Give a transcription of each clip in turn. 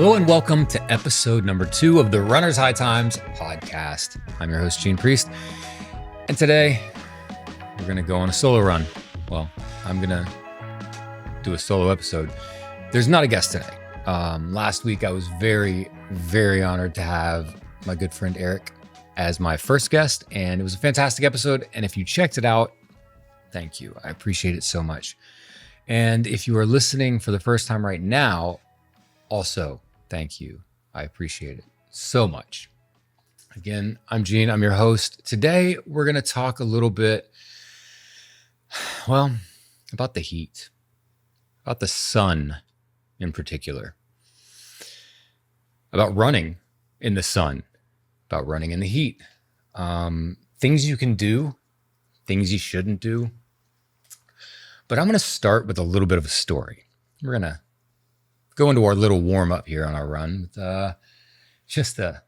Hello and welcome to episode number 2 of the Runner's High Times podcast. I'm your host, Gene Priest, and today we're going to go on a solo run. Well, I'm going to do a solo episode. There's not a guest today. Last week, I was very, very honored to have my good friend Eric as my first guest, and it was a fantastic episode. And if you checked it out, thank you. I appreciate it so much. And if you are listening for the first time right now, also, thank you. I appreciate it so much. Again, I'm Gene. I'm your host. Today, we're going to talk a little bit, about the heat, about the sun in particular, about running in the sun, about running in the heat, things you can do, things you shouldn't do. But I'm going to start with a little bit of a story. We're going to go into our little warm up here on our run with just a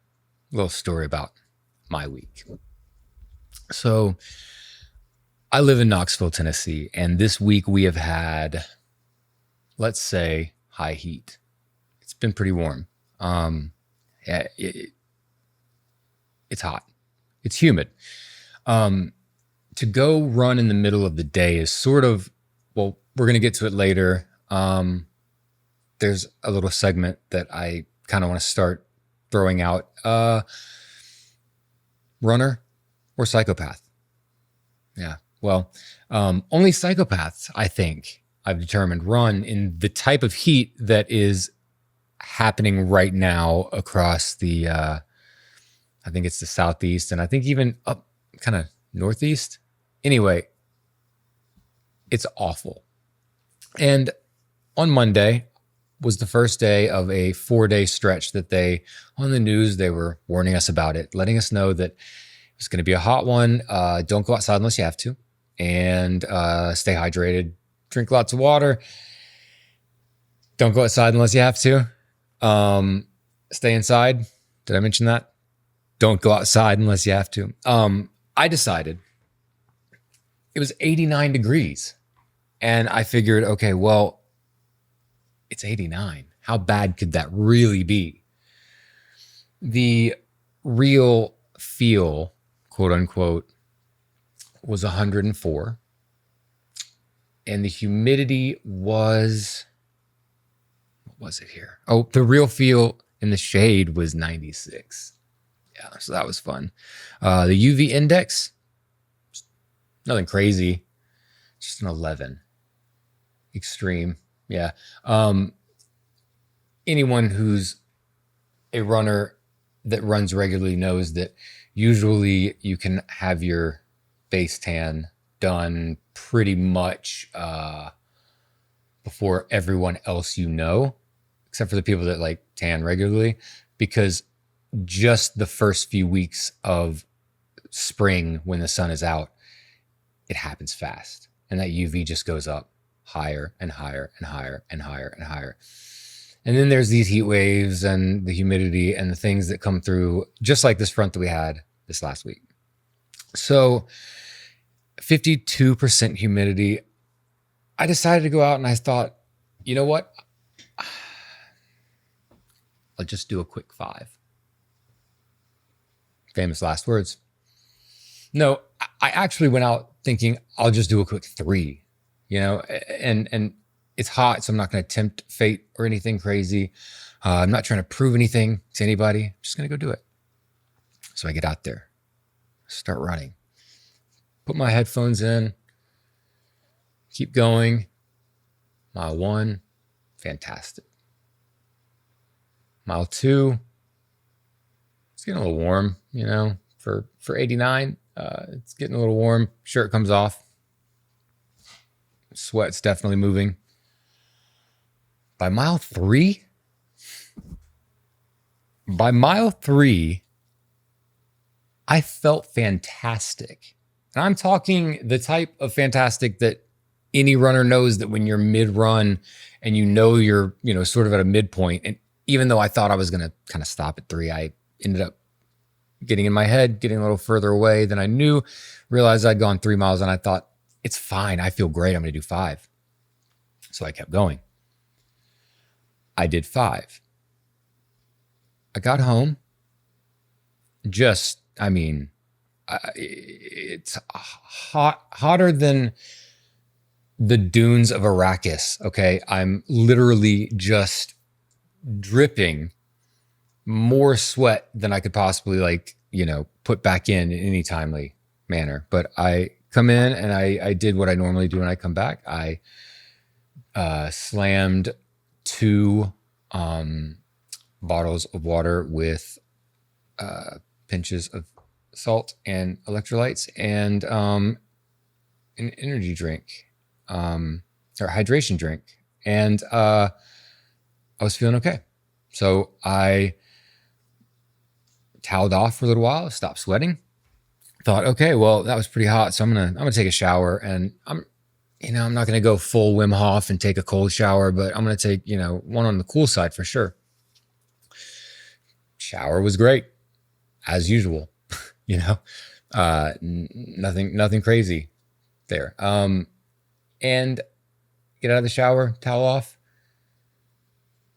little story about my week. So I live in Knoxville, Tennessee, and this week we have had, let's say, high heat. It's been pretty warm. It's hot. It's humid. To go run in the middle of the day is sort of, well, we're going to get to it later. There's a little segment that I kind of want to start throwing out. Runner or psychopath? Yeah. Well, only psychopaths, I think, I've determined run in the type of heat that is happening right now across the, I think it's the southeast, and I think even up kind of northeast. Anyway, it's awful. And on Monday was the first day of a 4-day stretch that on the news, they were warning us about it, letting us know that it's going to be a hot one. Don't go outside unless you have to, and stay hydrated, drink lots of water. Don't go outside unless you have to. Stay inside. Did I mention that? Don't go outside unless you have to. I decided it was 89 degrees, and I figured, okay, well, it's 89. How bad could that really be? The real feel, quote unquote, was 104. And the humidity was, what was it here? Oh, the real feel in the shade was 96. Yeah, so that was fun. The UV index, nothing crazy, just an 11. Extreme. Yeah. Anyone who's a runner that runs regularly knows that usually you can have your base tan done pretty much before everyone else you know, except for the people that like tan regularly, because just the first few weeks of spring when the sun is out, it happens fast. And that UV just goes up higher and higher and higher and higher and higher. And then there's these heat waves and the humidity and the things that come through, just like this front that we had this last week. So 52% humidity. I decided to go out and I thought, you know what? I'll just do a quick 5. Famous last words. No, I actually went out thinking I'll just do a quick 3. And it's hot, so I'm not going to tempt fate or anything crazy. I'm not trying to prove anything to anybody. I'm just going to go do it. So I get out there, start running, put my headphones in, keep going. Mile 1, fantastic. Mile 2, it's getting a little warm, for 89. It's getting a little warm. Shirt comes off. Sweat's definitely moving. By mile 3, I felt fantastic. And I'm talking the type of fantastic that any runner knows, that when you're mid-run and you're, sort of at a midpoint. And even though I thought I was going to kind of stop at 3, I ended up getting in my head, getting a little further away than I knew, realized I'd gone 3 miles, and I thought, it's fine. I feel great. I'm going to do 5. So I kept going. I did 5. I got home. It's hotter than the dunes of Arrakis. Okay. I'm literally just dripping more sweat than I could possibly put back in any timely manner. But I come in and I did what I normally do when I come back. I slammed 2 bottles of water with pinches of salt and electrolytes and an energy drink or hydration drink. And I was feeling okay. So I toweled off for a little while, stopped sweating. Thought, okay, well, that was pretty hot, so I'm gonna take a shower, and I'm not gonna go full Wim Hof and take a cold shower, but I'm gonna take one on the cool side for sure. Shower was great, as usual. Nothing crazy there. And get out of the shower, towel off,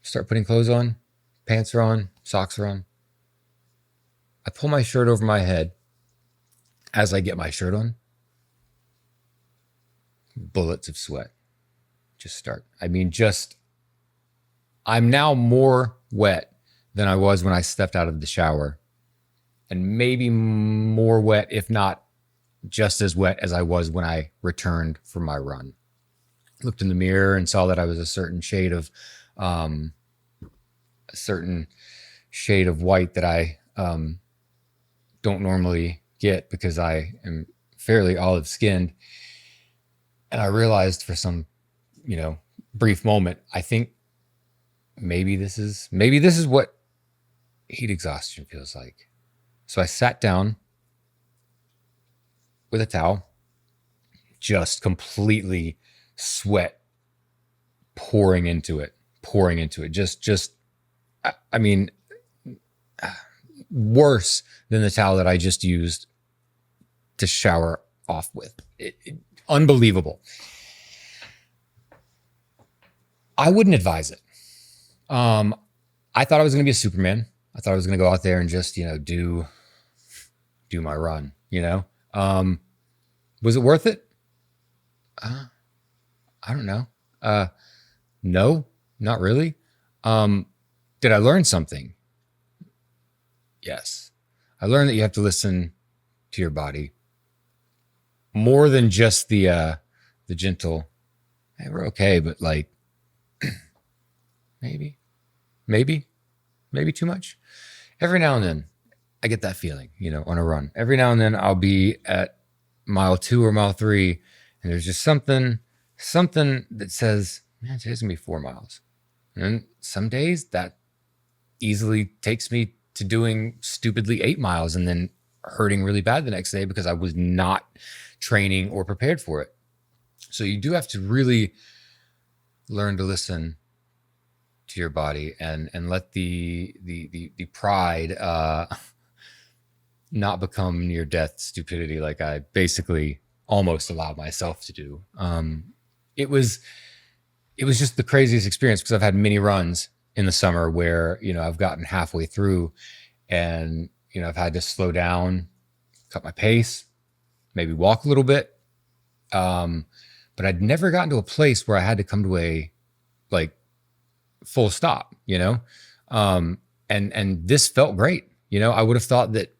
start putting clothes on, pants are on, socks are on. I pull my shirt over my head. As I get my shirt on, bullets of sweat just start. I'm now more wet than I was when I stepped out of the shower, and maybe more wet, if not just as wet as I was when I returned from my run. Looked in the mirror and saw that I was a certain shade of white that I don't normally get because I am fairly olive skinned. And I realized for some, brief moment, I think maybe this is what heat exhaustion feels like. So I sat down with a towel, just completely sweat pouring into it. Worse than the towel that I just used to shower off with. Unbelievable. I wouldn't advise it. I thought I was going to be a Superman. I thought I was going to go out there and just, do my run, Was it worth it? I don't know. No, not really. Did I learn something? Yes. I learned that you have to listen to your body more than just the gentle, hey, we're okay, but maybe too much. Every now and then I get that feeling, on a run. Every now and then I'll be at mile 2 or mile 3 and there's just something that says, man, today's gonna be 4 miles. And some days that easily takes me to doing stupidly 8 miles and then hurting really bad the next day because I was not training or prepared for it. So you do have to really learn to listen to your body and let the pride not become near death stupidity like I basically almost allowed myself to do. It was just the craziest experience because I've had many runs in the summer where, I've gotten halfway through and, I've had to slow down, cut my pace, maybe walk a little bit. But I'd never gotten to a place where I had to come to a full stop, and this felt great. I would have thought that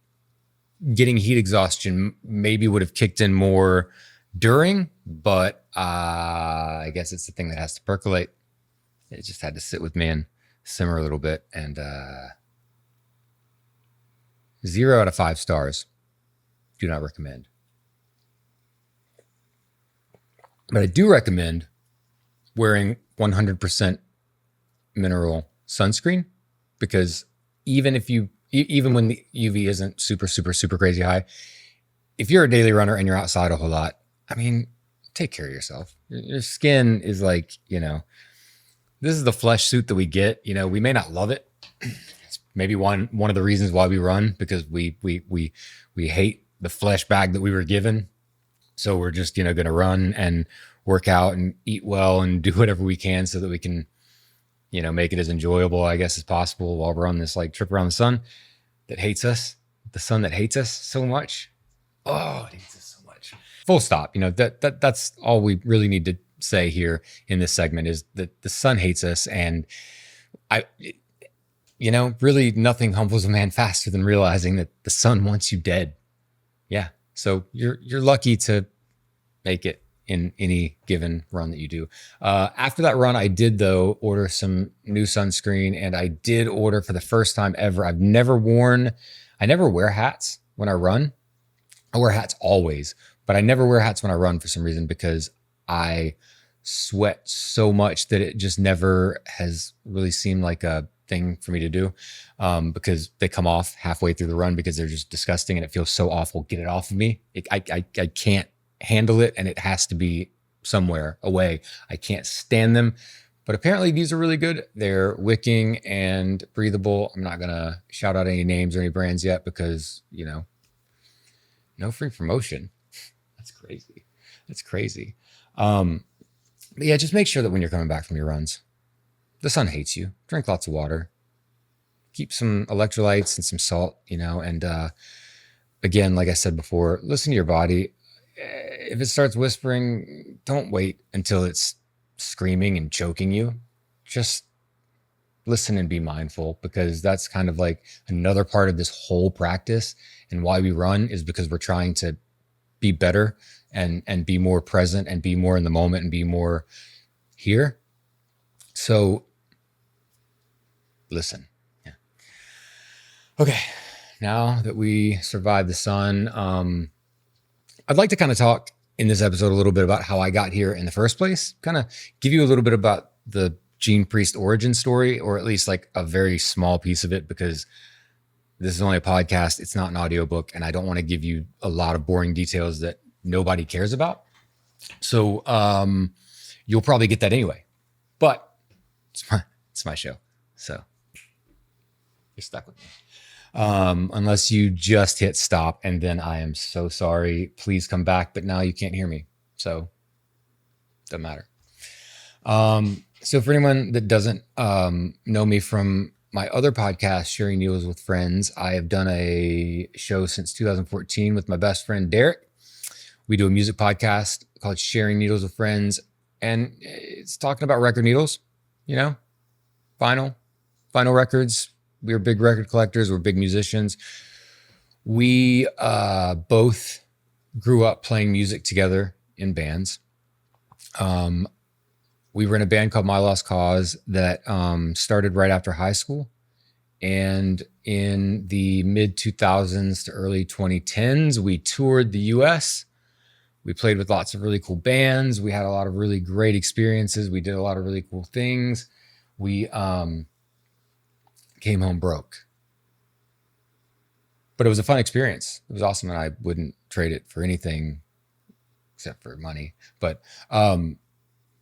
getting heat exhaustion maybe would have kicked in more during, but I guess it's the thing that has to percolate. It just had to sit with me and simmer a little bit, and 0 out of 5 stars. Do not recommend. But I do recommend wearing 100% mineral sunscreen, because even when the UV isn't super, super, super crazy high, if you're a daily runner and you're outside a whole lot, take care of yourself. Your skin is this is the flesh suit that we get. We may not love it. It's maybe one of the reasons why we run, because we hate the flesh bag that we were given. So we're just, going to run and work out and eat well and do whatever we can so that we can make it as enjoyable, I guess, as possible while we're on this like trip around the sun that hates us, the sun that hates us so much. Oh, it hates us so much. Full stop. That's all we really need to say here in this segment is that the sun hates us. And really nothing humbles a man faster than realizing that the sun wants you dead. Yeah. So you're lucky to make it in any given run that you do. After that run, I did though order some new sunscreen, and I did order for the first time ever. I never wear hats when I run. I wear hats always, but I never wear hats when I run for some reason, because I sweat so much that it just never has really seemed like a thing for me to do, because they come off halfway through the run because they're just disgusting and it feels so awful. Get it off of me. I can't handle it, and it has to be somewhere away. I can't stand them, but apparently these are really good. They're wicking and breathable. I'm not gonna shout out any names or any brands yet because no free promotion. That's crazy. But yeah, just make sure that when you're coming back from your runs, the sun hates you. Drink lots of water. Keep some electrolytes and some salt, and again, like I said before, listen to your body. If it starts whispering, don't wait until it's screaming and choking you. Just listen and be mindful, because that's kind of like another part of this whole practice, and why we run is because we're trying to be better and be more present and be more in the moment and be more here. So listen. Yeah. Okay. Now that we survived the sun, I'd like to kind of talk in this episode a little bit about how I got here in the first place, kind of give you a little bit about the Gene Priest origin story, or at least like a very small piece of it, because this is only a podcast. It's not an audiobook, and I don't want to give you a lot of boring details that nobody cares about. So you'll probably get that anyway, but it's my show. So you're stuck with me. Unless you just hit stop, and then I am so sorry. Please come back, but now you can't hear me. So doesn't matter. So for anyone that doesn't know me from my other podcast, Sharing Needles with Friends, I have done a show since 2014 with my best friend, Derek. We do a music podcast called Sharing Needles with Friends, and it's talking about record needles, vinyl records. We're big record collectors. We're big musicians. We both grew up playing music together in bands. We were in a band called My Lost Cause that started right after high school. And in the mid 2000s to early 2010s, we toured the US. We played with lots of really cool bands. We had a lot of really great experiences. We did a lot of really cool things. We came home broke. But it was a fun experience. It was awesome, and I wouldn't trade it for anything except for money. But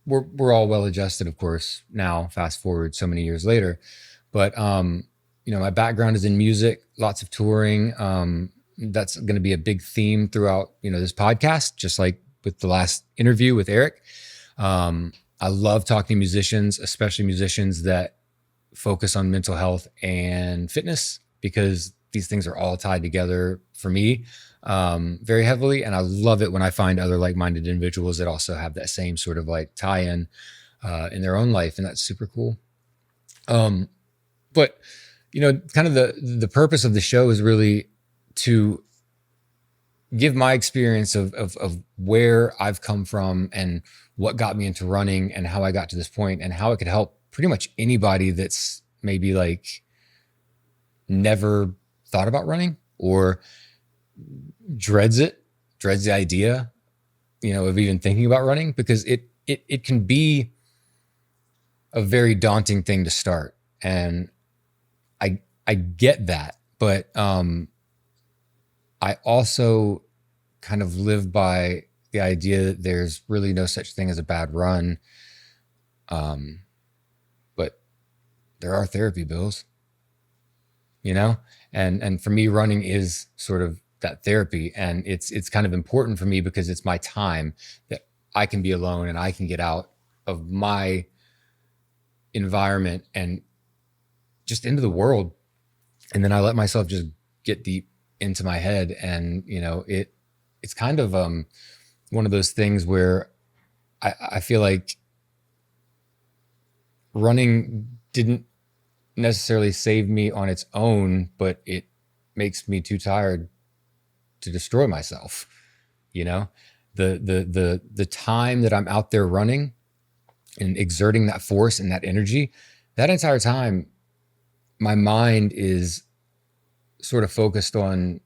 we're all well adjusted, of course, now, fast forward so many years later. But my background is in music, lots of touring. That's going to be a big theme throughout, this podcast, just like with the last interview with Eric. I love talking to musicians, especially musicians that focus on mental health and fitness, because these things are all tied together for me very heavily. And I love it when I find other like-minded individuals that also have that same sort of like tie-in in their own life. And that's super cool. But, kind of the purpose of the show is really to give my experience of where I've come from and what got me into running and how I got to this point, and how it could help pretty much anybody that's maybe like never thought about running or dreads the idea, of even thinking about running, because it can be a very daunting thing to start. And I get that, but I also kind of live by the idea that there's really no such thing as a bad run. But there are therapy bills, and for me, running is sort of that therapy. And it's kind of important for me because it's my time that I can be alone and I can get out of my environment and just into the world. And then I let myself just get deep into my head. And, it's kind of one of those things where I feel like running didn't necessarily save me on its own, but it makes me too tired to destroy myself. The time that I'm out there running and exerting that force and that energy, that entire time, my mind is sort of focused on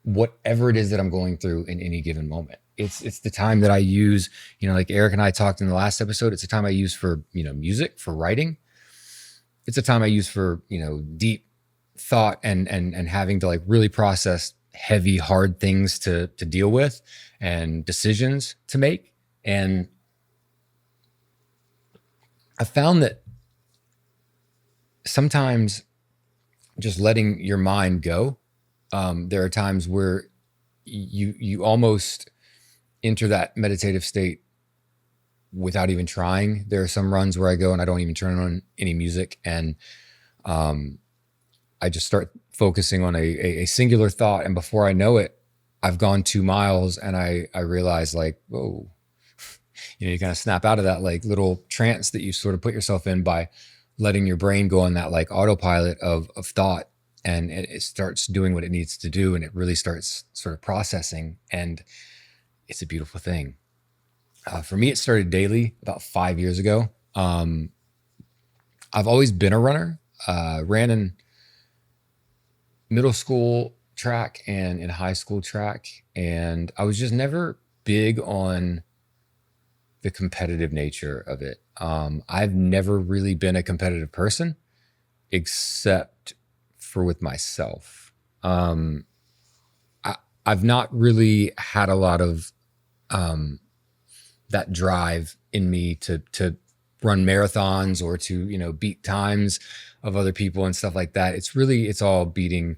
whatever it is that I'm going through in any given moment. It's the time that I use, like Eric and I talked in the last episode, it's the time I use for, music, for writing. It's a time I use for, deep thought and having to like really process heavy, hard things to deal with and decisions to make. And I found that sometimes just letting your mind go, there are times where you almost enter that meditative state without even trying. There are some runs where I go and I don't even turn on any music, and I just start focusing on a singular thought, and before I know it, I've gone 2 miles, and I realize like, whoa, you kind of snap out of that like little trance that you sort of put yourself in by letting your brain go on that like autopilot of thought, and it starts doing what it needs to do, and it really starts sort of processing, and it's a beautiful thing. For me, it started daily about 5 years ago. I've always been a runner. Ran in middle school track and in high school track, and I was just never big on the competitive nature of it. I've never really been a competitive person, except for with myself. I've not really had a lot of that drive in me to run marathons or to beat times of other people and stuff like that. It's all beating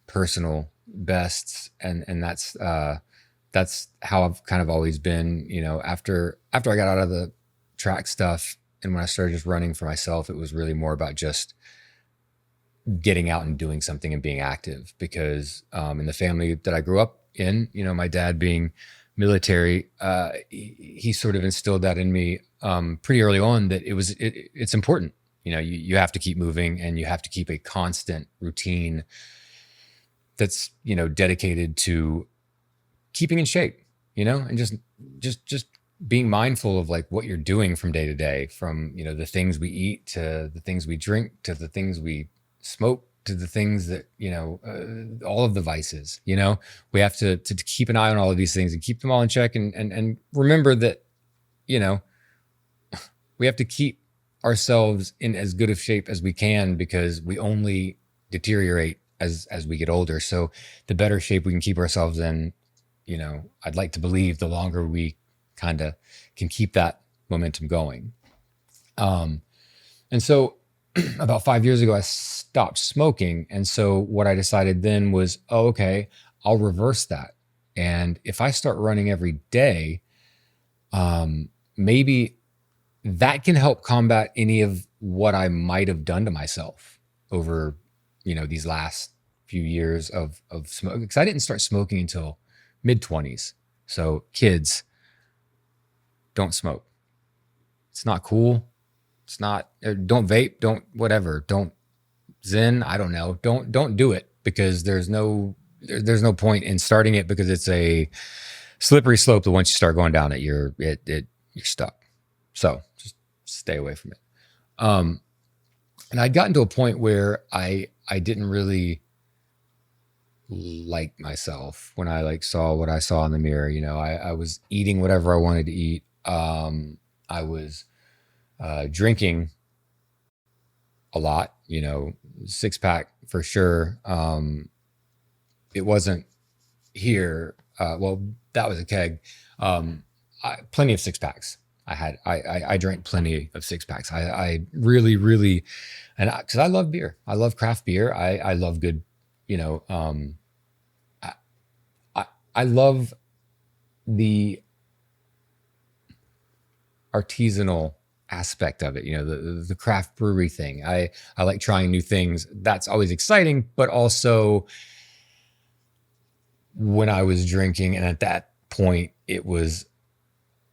personal bests, and that's how I've kind of always been. After I got out of the track stuff and when I started just running for myself, it was really more about just getting out and doing something and being active, because in the family that I grew up in, my dad being military, he sort of instilled that in me pretty early on, that it's important. You have to keep moving, and you have to keep a constant routine that's dedicated to keeping in shape, and just being mindful of like what you're doing from day to day, from the things we eat to the things we drink to the things we smoke to the things that all of the vices. We have to keep an eye on all of these things and keep them all in check, and remember that we have to keep ourselves in as good of shape as we can, because we only deteriorate as we get older. So the better shape we can keep ourselves in, I'd like to believe the longer we kind of can keep that momentum going. And so about 5 years ago, I stopped smoking. And so what I decided then was, okay, I'll reverse that. And if I start running every day, maybe that can help combat any of what I might have done to myself over, these last few years of smoking. Because I didn't start smoking until mid-20s. So kids, don't smoke. It's not cool. It's not, don't vape, don't whatever, don't Zen, I don't know. Don't do it, because there's no point in starting it, because it's a slippery slope that once you start going down it, you're stuck. So just stay away from it. And I'd gotten to a point where I didn't really like myself when I like saw what I saw in the mirror. I was eating whatever I wanted to eat. I was drinking a lot, 6-pack for sure. It wasn't here. Well, that was a keg. Plenty of 6-packs. I drank plenty of 6-packs. I really, really, and because I love beer, I love craft beer. I love good, I love the artisanal aspect of it, the craft brewery thing. I like trying new things. That's always exciting, but also when I was drinking, and at that point, it was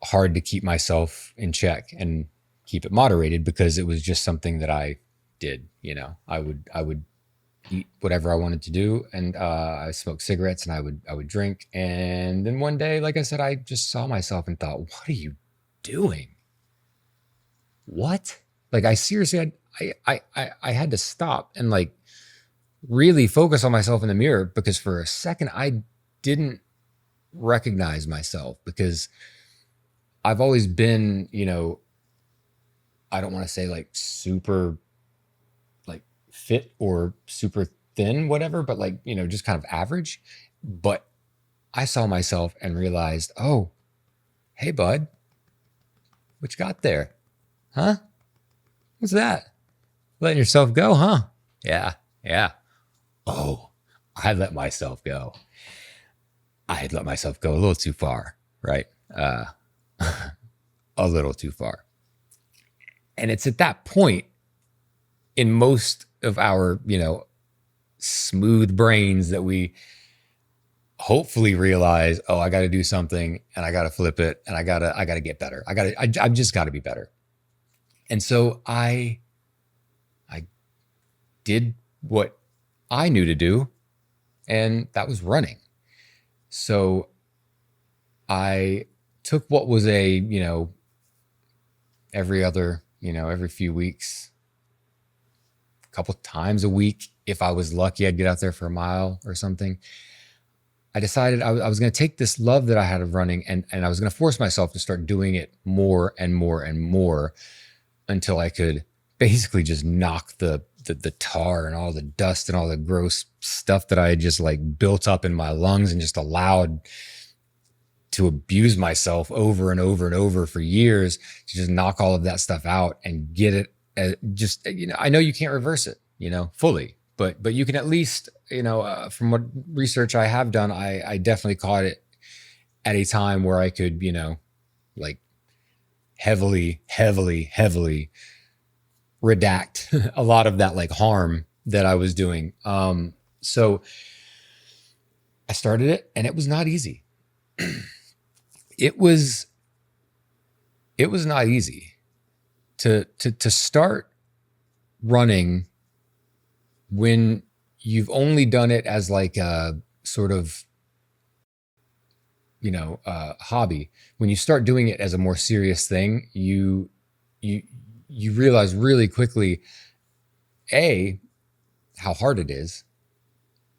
hard to keep myself in check and keep it moderated because it was just something that I did. I would eat whatever I wanted to do, and I smoked cigarettes, and I would drink. And then one day, like I said, I just saw myself and thought, "What are you doing? What?" Like, I seriously had I had to stop and like really focus on myself in the mirror, because for a second I didn't recognize myself, because I've always been, I don't want to say like super like fit or super thin, whatever, but like, just kind of average. But I saw myself and realized, oh, hey, bud, what you got there? Huh? What's that? Letting yourself go, huh? Yeah. Oh, I let myself go. I had let myself go a little too far, right? A little too far. And it's at that point in most of our, smooth brains that we hopefully realize, oh, I got to do something, and I got to flip it, and I got to get better. I've just got to be better. And so I did what I knew to do, and that was running. So I took what was a, every few weeks, a couple times a week. If I was lucky, I'd get out there for a mile or something. I decided I was going to take this love that I had of running, and I was going to force myself to start doing it more and more and more until I could basically just knock the tar and all the dust and all the gross stuff that I had just like built up in my lungs and just allowed to abuse myself over and over and over for years, to just knock all of that stuff out and get it. I know you can't reverse it, fully, but you can at least, from what research I have done, I definitely caught it at a time where I could, like heavily redact a lot of that like harm that I was doing. So I started it, and it was not easy. It was not easy to start running when you've only done it as like a sort of, hobby. When you start doing it as a more serious thing, you realize really quickly, A, how hard it is,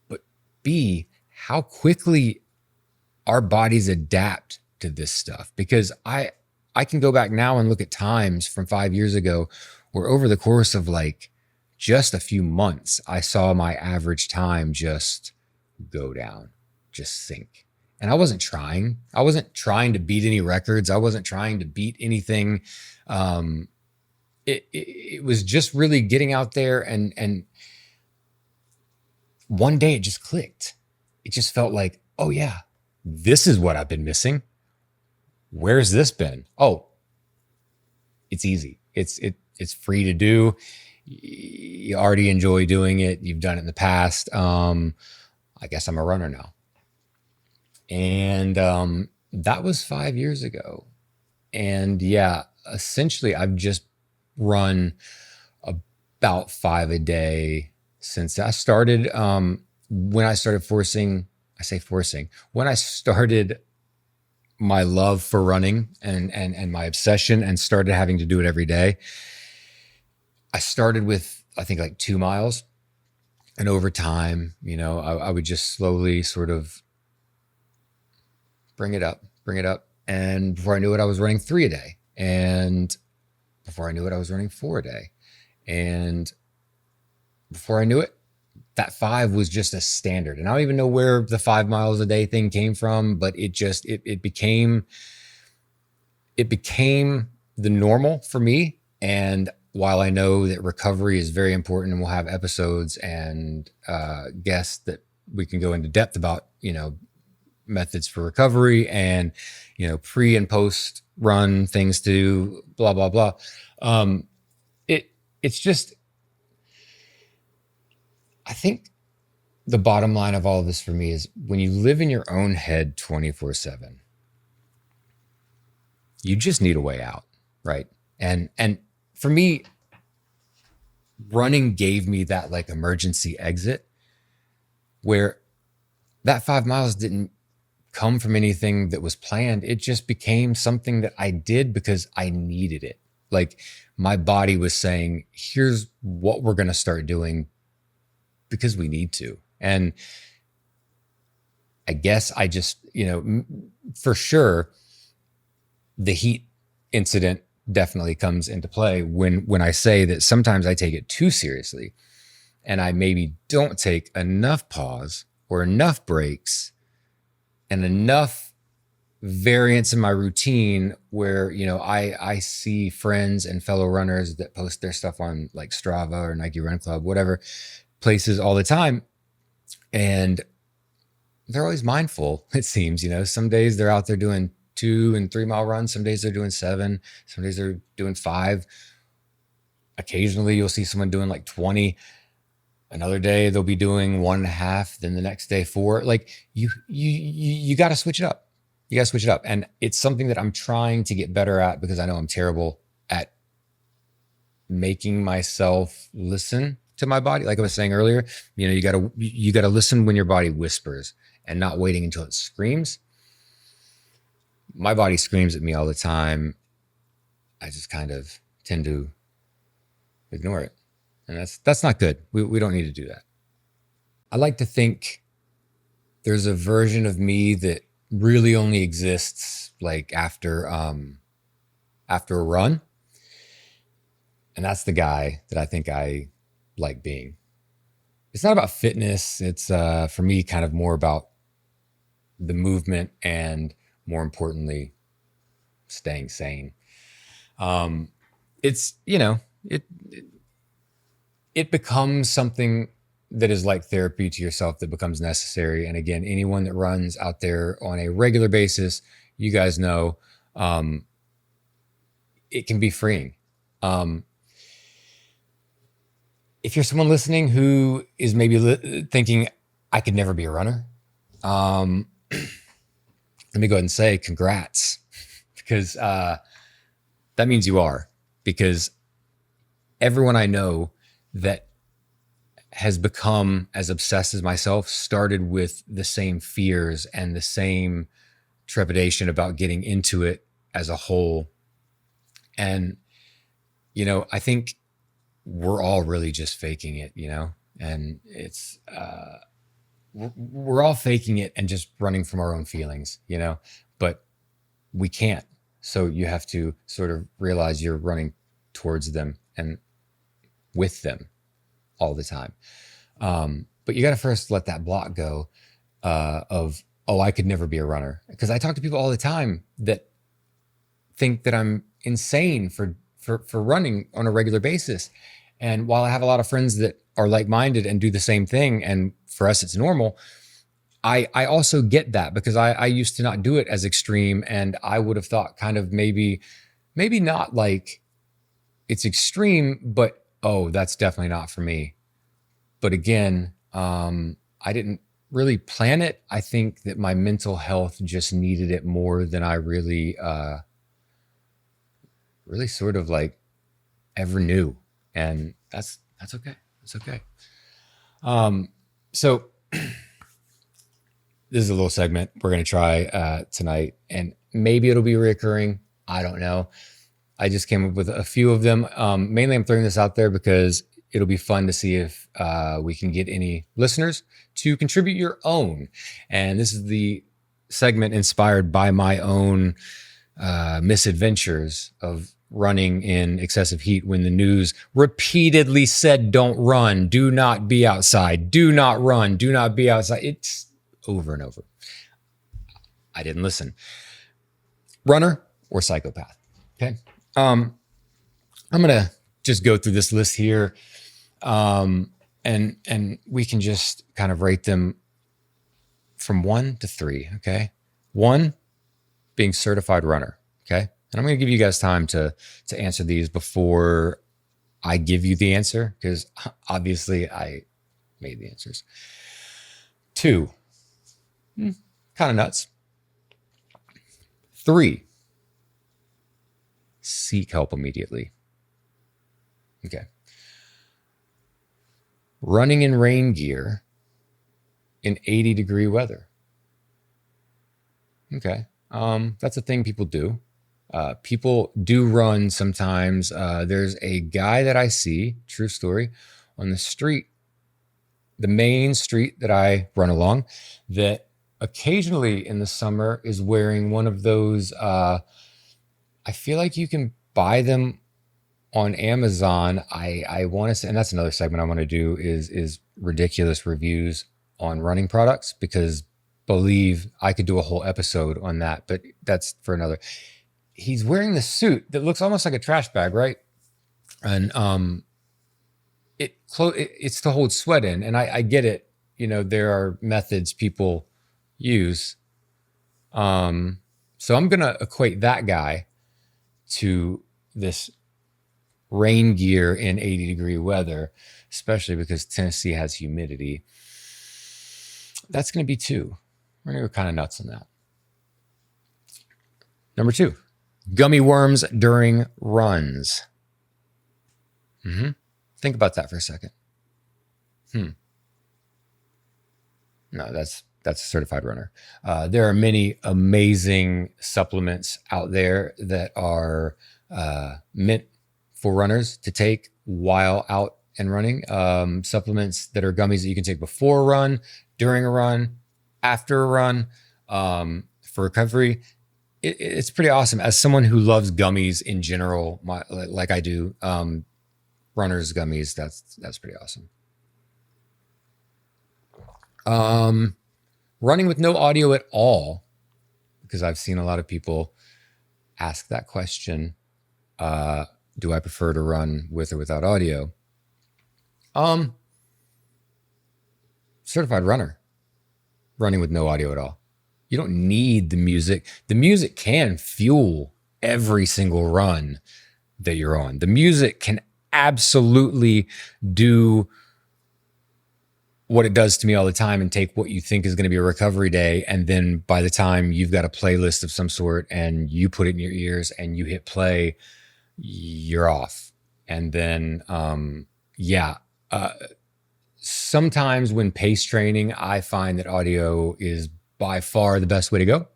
but B, how quickly our bodies adapt to this stuff. Because I can go back now and look at times from 5 years ago where over the course of like just a few months, I saw my average time just go down, just sink. And I wasn't trying. I wasn't trying to beat any records. I wasn't trying to beat anything. It was just really getting out there, and one day it just clicked. It just felt like, oh yeah, this is what I've been missing. Where's this been? Oh, it's easy. It's free to do. You already enjoy doing it. You've done it in the past. I guess I'm a runner now. And that was 5 years ago. And yeah, essentially I've just run about 5 a day since I started. When I started when I started my love for running and my obsession and started having to do it every day, I started with, I think, like 2 miles. And over time, I would just slowly sort of bring it up. And before I knew it, I was running 3 a day. And before I knew it, I was running 4 a day. And before I knew it, that 5 was just a standard. And I don't even know where the 5 miles a day thing came from, but it became the normal for me. And while I know that recovery is very important, and we'll have episodes and guests that we can go into depth about, methods for recovery and, pre and post run things to blah, blah, blah. It's just, I think the bottom line of all of this for me is when you live in your own head 24/7, you just need a way out, right? And for me, running gave me that like emergency exit where that 5 miles didn't come from anything that was planned. It just became something that I did because I needed it. Like my body was saying, here's what we're going to start doing because we need to. And I guess I just, for sure, the heat incident definitely comes into play when I say that sometimes I take it too seriously and I maybe don't take enough pause or enough breaks and enough variance in my routine where, I see friends and fellow runners that post their stuff on like Strava or Nike Run Club, whatever places all the time. And they're always mindful, it seems, some days they're out there doing 2 and 3 mile runs. Some days they're doing 7. Some days they're doing 5. Occasionally you'll see someone doing like 20. Another day they'll be doing 1.5. Then the next day 4. Like you got to switch it up. You got to switch it up. And it's something that I'm trying to get better at because I know I'm terrible at making myself listen to my body. Like I was saying earlier, you got to listen when your body whispers and not waiting until it screams. My body screams at me all the time. I just kind of tend to ignore it. And that's not good. We don't need to do that. I like to think there's a version of me that really only exists like after a run. And that's the guy that I think I like being. It's not about fitness. It's for me kind of more about the movement and more importantly, staying sane. It's, it becomes something that is like therapy to yourself that becomes necessary. And again, anyone that runs out there on a regular basis, you guys know, it can be freeing. If you're someone listening who is maybe thinking, I could never be a runner, let me go ahead and say congrats, because that means you are. Because everyone I know that has become as obsessed as myself started with the same fears and the same trepidation about getting into it as a whole. And, I think we're all really just faking it, and it's, we're all faking it and just running from our own feelings, but we can't. So you have to sort of realize you're running towards them and with them all the time. But you got to first let that block go of, I could never be a runner. Because I talk to people all the time that think that I'm insane for running on a regular basis. And while I have a lot of friends that are like-minded and do the same thing, and for us it's normal, I also get that because I used to not do it as extreme, and I would have thought kind of maybe not like it's extreme, but that's definitely not for me. But again, I didn't really plan it. I think that my mental health just needed it more than I really sort of like ever knew. And that's okay. It's okay. So this is a little segment we're going to try tonight, and maybe it'll be recurring. I don't know. I just came up with a few of them. Mainly I'm throwing this out there because it'll be fun to see if we can get any listeners to contribute your own. And this is the segment inspired by my own misadventures of running in excessive heat when the news repeatedly said, don't run, do not be outside, do not run, do not be outside. It's over and over. I didn't listen. Runner or psychopath? Okay. I'm going to just go through this list here. And we can just kind of rate them from 1 to 3, okay? 1, being certified runner, okay? And I'm going to give you guys time to answer these before I give you the answer, because obviously I made the answers. 2, kind of nuts. 3, seek help immediately. Okay. Running in rain gear in 80-degree weather. Okay. That's a thing people do. People do run sometimes. There's a guy that I see, true story, on the street, the main street that I run along, that occasionally in the summer is wearing one of those, I feel like you can buy them on Amazon. I want to say, and that's another segment I want to do, is ridiculous reviews on running products, because believe I could do a whole episode on that, but that's for another. He's wearing the suit that looks almost like a trash bag, right? And it's to hold sweat in, and I get it. You know, there are methods people use. So I'm gonna equate that guy to this rain gear in 80-degree weather, especially because Tennessee has humidity. That's going to be 2. We're going to go kind of nuts on that. Number 2, gummy worms during runs. Think about that for a second. No, that's a certified runner. There are many amazing supplements out there that are meant for runners to take while out and running. Supplements that are gummies that you can take before a run, during a run, after a run, for recovery. It's pretty awesome. As someone who loves gummies in general, like I do, runners gummies, that's pretty awesome. Running with no audio at all, because I've seen a lot of people ask that question. Do I prefer to run with or without audio? Certified runner, running with no audio at all. You don't need the music. The music can fuel every single run that you're on. The music can absolutely do what it does to me all the time and take what you think is going to be a recovery day, and then by the time you've got a playlist of some sort and you put it in your ears and you hit play, you're off. And then sometimes when pace training, I find that audio is by far the best way to go.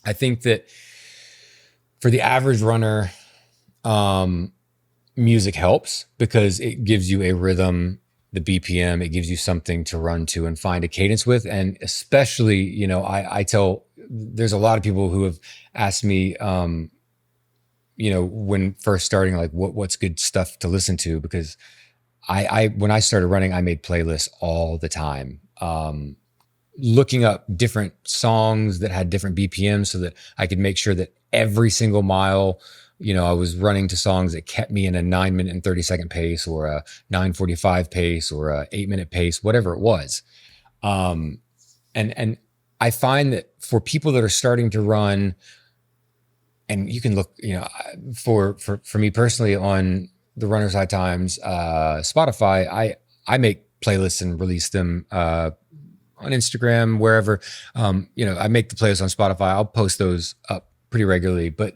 I think that for the average runner, music helps because it gives you a rhythm, the BPM, it gives you something to run to and find a cadence with. And especially, you know, I tell, there's a lot of people who have asked me, you know, when first starting, like what's good stuff to listen to? Because when I started running, I made playlists all the time, looking up different songs that had different BPMs so that I could make sure that every single mile, you know, I was running to songs that kept me in a 9-minute and 30-second pace, or a 9:45 pace, or a 8-minute pace, whatever it was. And I find that for people that are starting to run, and you can look, you know, for me personally on the Runner's High Times, Spotify, I make playlists and release them, on Instagram, wherever, you know, I make the playlist on Spotify. I'll post those up pretty regularly, but,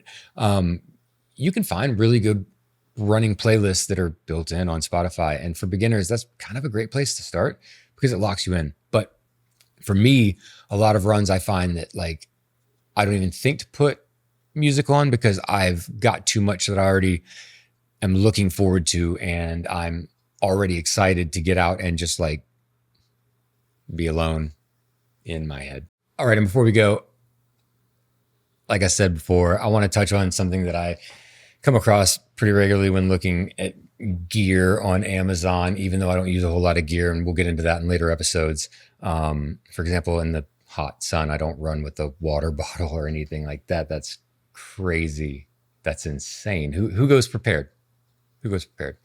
you can find really good running playlists that are built in on Spotify. And for beginners, that's kind of a great place to start because it locks you in. But for me, a lot of runs, I find that like, I don't even think to put music on because I've got too much that I already am looking forward to. And I'm already excited to get out and just like be alone in my head. All right. And before we go, like I said before, I want to touch on something that I come across pretty regularly when looking at gear on Amazon, even though I don't use a whole lot of gear, and we'll get into that in later episodes. For example, in the hot sun, I don't run with a water bottle or anything like that. That's crazy. That's insane. Who goes prepared? Who goes prepared?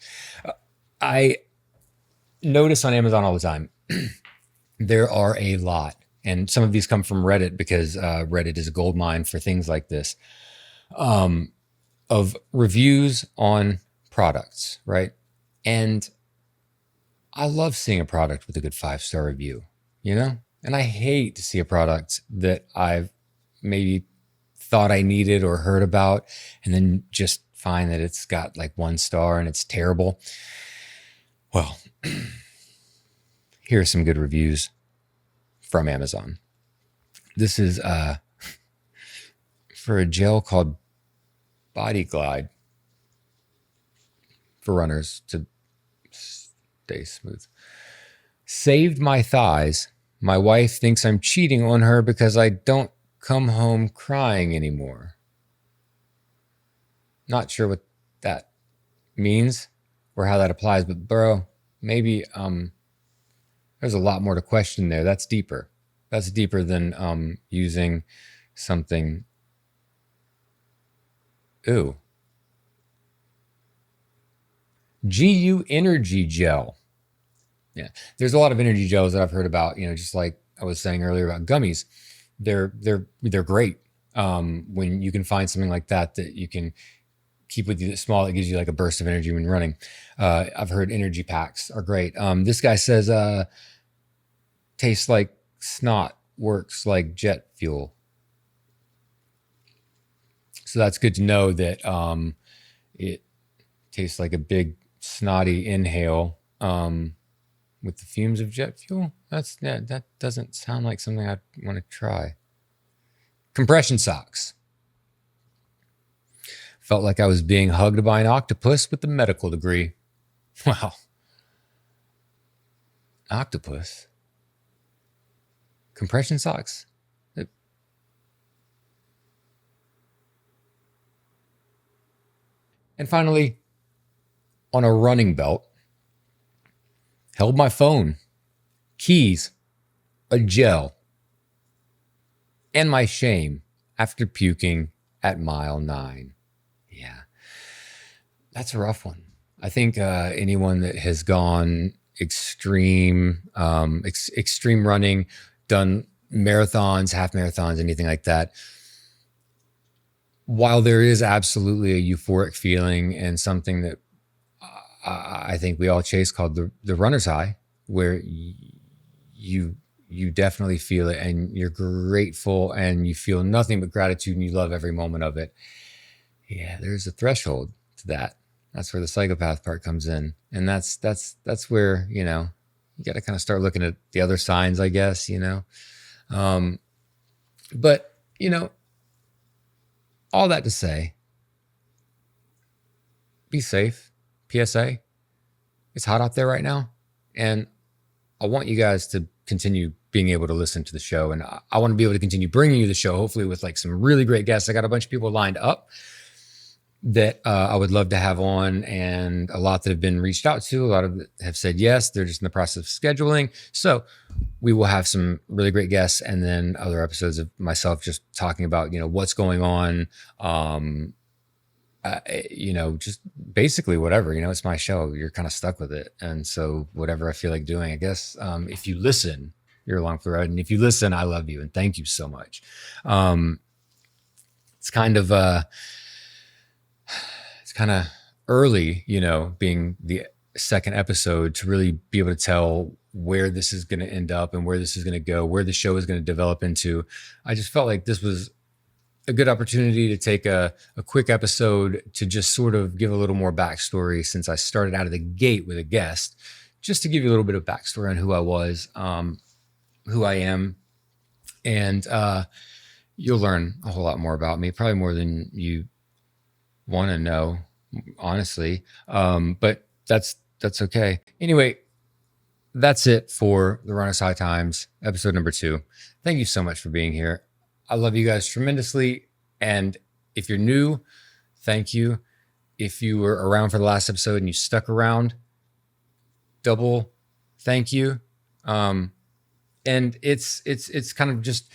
I notice on Amazon all the time, there are a lot and some of these come from Reddit because Reddit is a gold mine for things like this, of reviews on products, right? And I love seeing a product with a good 5-star review, you know? And I hate to see a product that I've maybe thought I needed or heard about and then just find that it's got like 1 star and it's terrible. Well, here are some good reviews from Amazon. This is for a gel called Body Glide for runners to stay smooth. Saved my thighs. My wife thinks I'm cheating on her because I don't come home crying anymore. Not sure what that means or how that applies, but bro, maybe there's a lot more to question there. That's deeper. That's deeper than using something. Ooh. GU Energy Gel. Yeah, there's a lot of energy gels that I've heard about, you know, just like I was saying earlier about gummies. They're great. When you can find something like that you can keep with you that's small, that gives you like a burst of energy when running. I've heard energy packs are great. This guy says tastes like snot, works like jet fuel. So that's good to know that it tastes like a big snotty inhale with the fumes of jet fuel. That doesn't sound like something I'd want to try. Compression socks. Felt like I was being hugged by an octopus with a medical degree. Wow. Octopus. Compression socks. And finally, on a running belt, held my phone, keys, a gel, and my shame after puking at mile 9. Yeah, that's a rough one. I think anyone that has gone extreme running, done marathons, half marathons, anything like that, while there is absolutely a euphoric feeling and something that I think we all chase called the runner's high, where you definitely feel it and you're grateful and you feel nothing but gratitude and you love every moment of it. Yeah, there's a threshold to that. That's where the psychopath part comes in. And that's where, you know, you got to kind of start looking at the other signs, I guess, you know. But, you know, all that to say, be safe. PSA, it's hot out there right now. And I want you guys to continue being able to listen to the show. And I want to be able to continue bringing you the show, hopefully with like some really great guests. I got a bunch of people lined up that I would love to have on, and a lot that have been reached out to. A lot of them have said yes. They're just in the process of scheduling. So we will have some really great guests, and then other episodes of myself just talking about, you know, what's going on, you know, just basically whatever, you know, it's my show. You're kind of stuck with it. And so whatever I feel like doing, I guess, if you listen, you're along for the ride. And if you listen, I love you. And thank you so much. It's kind of early, you know, being the second episode, to really be able to tell where this is going to end up and where this is going to go, where the show is going to develop into. I just felt like this was a good opportunity to take a quick episode to just sort of give a little more backstory, since I started out of the gate with a guest, just to give you a little bit of backstory on who I was, who I am. And you'll learn a whole lot more about me, probably more than you want to know, honestly. But that's okay. Anyway, that's it for the Runner's High Times, episode number 2. Thank you so much for being here. I love you guys tremendously. And if you're new, thank you. If you were around for the last episode and you stuck around, double thank you. And it's kind of just,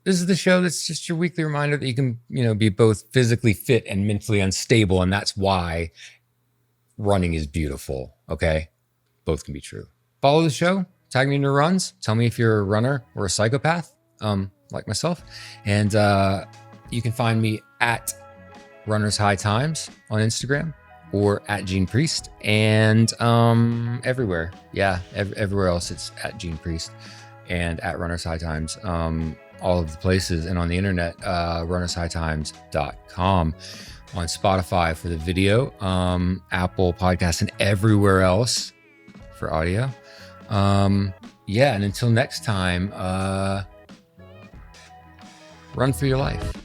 this is the show that's just your weekly reminder that you can, you know, be both physically fit and mentally unstable. And that's why running is beautiful. Okay. Both can be true. Follow the show. tag me in your runs. Tell me if you're a runner or a psychopath, like myself. And you can find me at Runners High Times on Instagram or at Gene Priest, and everywhere. Yeah, everywhere else it's at Gene Priest and at Runners High Times. All of the places, and on the internet, runnershightimes.com. On Spotify for the video, Apple Podcasts, and everywhere else for audio. Yeah, and until next time, run for your life.